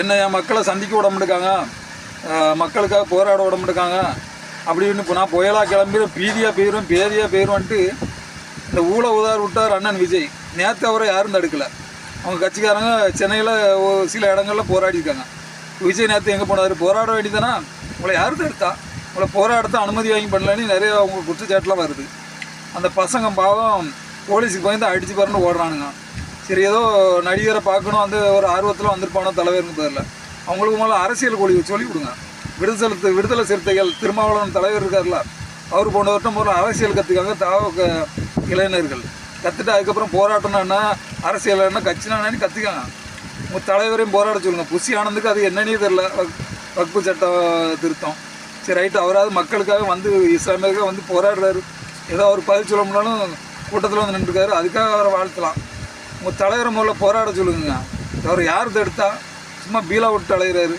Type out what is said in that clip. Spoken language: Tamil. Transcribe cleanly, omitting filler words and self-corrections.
என்ன என் மக்களை சந்திக்க விட மாட்டேக்காங்க, மக்களுக்காக போராட விட மாட்டேக்காங்க அப்படின்னு. இப்போ நான் புயலாக கிளம்பி பீதியாக போயிடுவேன்ட்டு இந்த ஊழ உதார் விட்டார் அண்ணன் விஜய். நேற்று அவரை யாரும் தடுக்கலை. அவங்க கட்சிக்காரங்க சென்னையில் சில இடங்களில் போராடிருக்காங்க. விஜய் நேற்று எங்கே போனார்? போராட வேண்டியதானா? உங்களை யார் தடுத்தா? உங்களை போராடத்தை அனுமதி வாங்கி பண்ணலன்னு நிறைய அவங்க குற்றச்சாட்டுலாம் வருது. அந்த பசங்க பாவம் போலீஸுக்கு பயந்து அடித்து பாருன்னு ஓடுறானுங்க. சரி, ஏதோ நடிகரை பார்க்கணும் அந்த ஒரு ஆர்வத்தில் வந்திருப்பானோ தலைவர்னு தெரியல. அவங்களுக்கு மேலே அரசியல் கொள்கை சொல்லி கொடுங்க. விடுதலை சிறுத்தைகள் திருமாவளவன் தலைவர் இருக்கார்ல, அவர் போன வருஷம் முதல்ல அரசியல் கற்றுக்காங்க. இளைஞர்கள் கற்றுட்டு அதுக்கப்புறம் போராட்டம்னா என்ன, அரசியல் என்ன, கட்சினா என்னன்னு கற்றுக்காங்க. உங்கள் தலைவரையும் போராட சொல்லுங்கள். புஷி ஆனந்துக்கு அது என்னன்னே தெரில, வக்பு சட்டம் திருத்தம். சரி ரைட்டு, அவராது மக்களுக்காக வந்து இஸ்லாமியருக்காக வந்து போராடுறாரு. ஏதோ அவர் பதில் சொல்ல முடியாலும் கூட்டத்தில் வந்து நின்றுருக்காரு. அதுக்காக அவரை வாழ்த்தலாம். உங்கள் தலைவரை முதல்ல போராட சொல்லுங்க. அவர் யார் தடுத்தா? சும்மா பீலா விட்டு அலைகிறாரு.